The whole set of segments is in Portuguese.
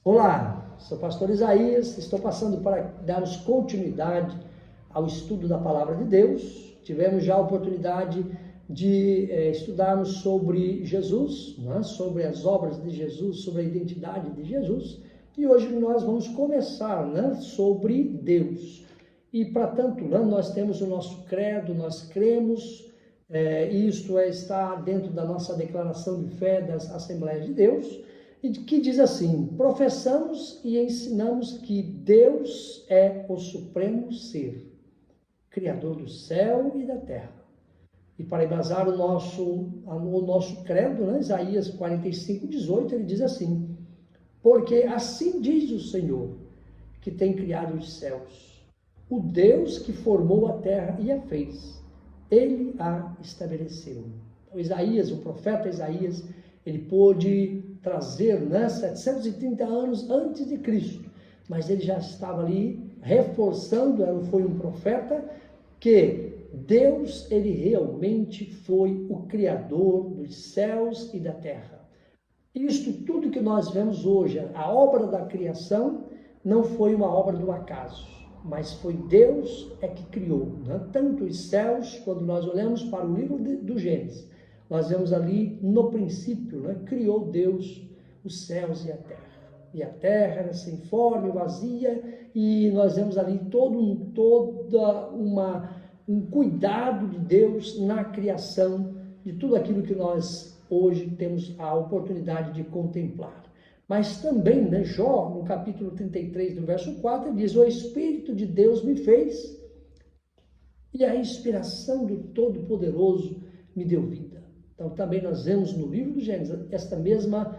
Olá, sou o pastor Isaías, estou passando para darmos continuidade ao estudo da Palavra de Deus. Tivemos já a oportunidade de estudarmos sobre Jesus, sobre as obras de Jesus, sobre a identidade de Jesus. E hoje nós vamos começar sobre Deus. E para tanto, nós temos o nosso credo, nós cremos, isto está dentro da nossa declaração de fé das Assembleias de Deus, e que diz assim: professamos e ensinamos que Deus é o supremo ser, Criador do céu e da terra. E para embasar o nosso credo, Isaías 45:18, ele diz assim: porque assim diz o Senhor, que tem criado os céus, o Deus que formou a terra e a fez, ele a estabeleceu. Então, Isaías, o profeta Isaías, ele pôde trazer 730 anos antes de Cristo, mas ele já estava ali reforçando, foi um profeta, que Deus, ele realmente foi o Criador dos céus e da terra. Isto tudo que nós vemos hoje, a obra da criação, não foi uma obra do acaso, mas foi Deus que criou, tanto os céus, quando nós olhamos para o livro do Gênesis, nós vemos ali no princípio, criou Deus os céus e a terra. E a terra era sem forma e vazia, e nós vemos ali todo um cuidado de Deus na criação de tudo aquilo que nós hoje temos a oportunidade de contemplar. Mas também, Jó, no capítulo 33, no verso 4, ele diz: o Espírito de Deus me fez, e a inspiração do Todo-Poderoso me deu vida. Então, também nós vemos no livro do Gênesis esta mesma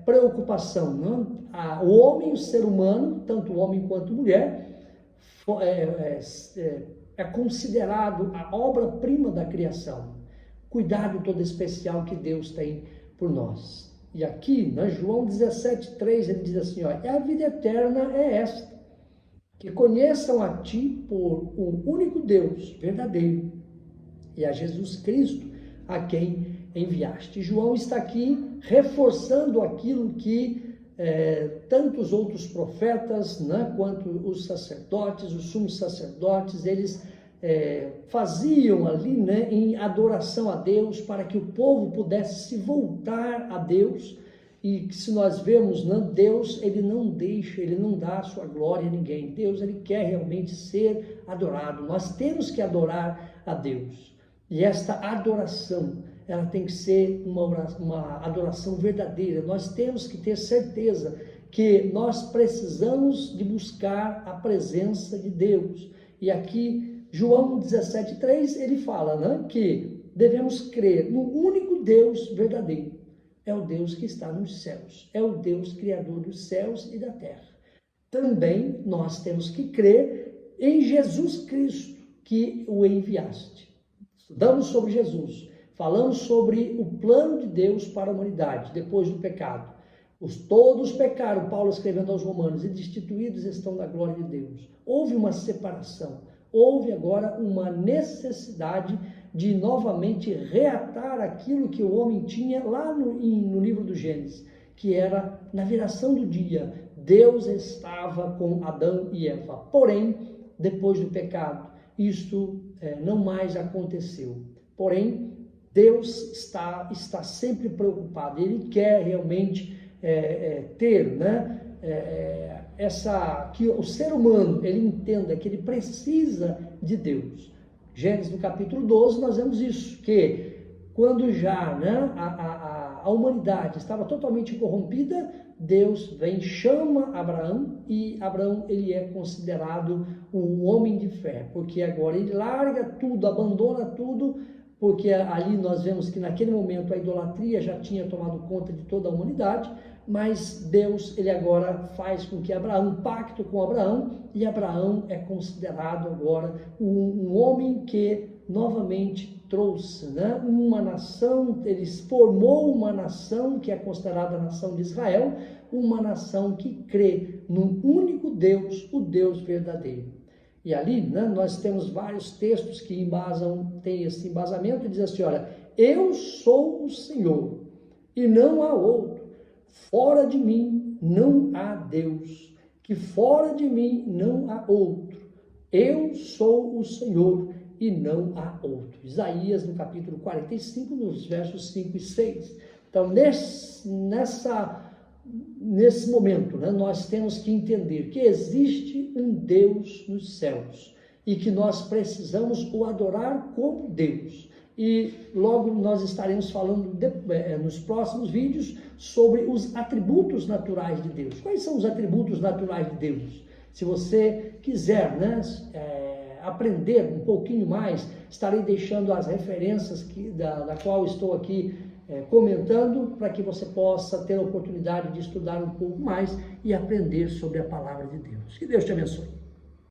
preocupação. O homem, o ser humano, tanto o homem quanto a mulher, é considerado a obra-prima da criação. Cuidado todo especial que Deus tem por nós. E aqui, João 17:3, ele diz assim: a vida eterna é esta, que conheçam a ti por um único Deus verdadeiro e a Jesus Cristo, a quem enviaste. João está aqui reforçando aquilo que tantos outros profetas, quanto os sacerdotes, os sumos sacerdotes, eles faziam ali, em adoração a Deus, para que o povo pudesse se voltar a Deus. E que, se nós vemos, Deus, ele não deixa, ele não dá a sua glória a ninguém. Deus, ele quer realmente ser adorado. Nós temos que adorar a Deus. E esta adoração, ela tem que ser uma adoração verdadeira. Nós temos que ter certeza que nós precisamos de buscar a presença de Deus. E aqui, João 17:3, ele fala, que devemos crer no único Deus verdadeiro. É o Deus que está nos céus. É o Deus criador dos céus e da terra. Também nós temos que crer em Jesus Cristo, que o enviaste. Estudamos sobre Jesus, falamos sobre o plano de Deus para a humanidade, depois do pecado. Todos pecaram, Paulo escrevendo aos Romanos, e destituídos estão da glória de Deus. Houve uma separação, houve agora uma necessidade de novamente reatar aquilo que o homem tinha lá no livro do Gênesis, que era na viração do dia. Deus estava com Adão e Eva, porém, depois do pecado, isto não mais aconteceu. Porém, Deus está sempre preocupado. Ele quer realmente ter, que o ser humano, ele entenda que ele precisa de Deus. Gênesis, no capítulo 12, nós vemos isso, que quando já a humanidade estava totalmente corrompida, Deus vem, chama Abraão, e Abraão, ele é considerado um homem de fé, porque agora ele larga tudo, abandona tudo, porque ali nós vemos que naquele momento a idolatria já tinha tomado conta de toda a humanidade, mas Deus, ele agora faz com que um pacto com Abraão, e Abraão é considerado agora um homem que novamente trouxe uma nação, ele formou uma nação que é considerada a nação de Israel, uma nação que crê num único Deus, o Deus verdadeiro. E ali nós temos vários textos que tem esse embasamento, e diz assim: olha, eu sou o Senhor, e não há outro. fora de mim não há Deus, que fora de mim não há outro. Eu sou o Senhor e não há outro. Isaías, no capítulo 45, nos versos 5 e 6. Então, nesse momento, né, nós temos que entender que existe um Deus nos céus e que nós precisamos o adorar como Deus. E logo nós estaremos falando nos próximos vídeos sobre os atributos naturais de Deus. Quais são os atributos naturais de Deus? Se você quiser, né, aprender um pouquinho mais, estarei deixando as referências da qual estou aqui comentando, para que você possa ter a oportunidade de estudar um pouco mais e aprender sobre a palavra de Deus. Que Deus te abençoe.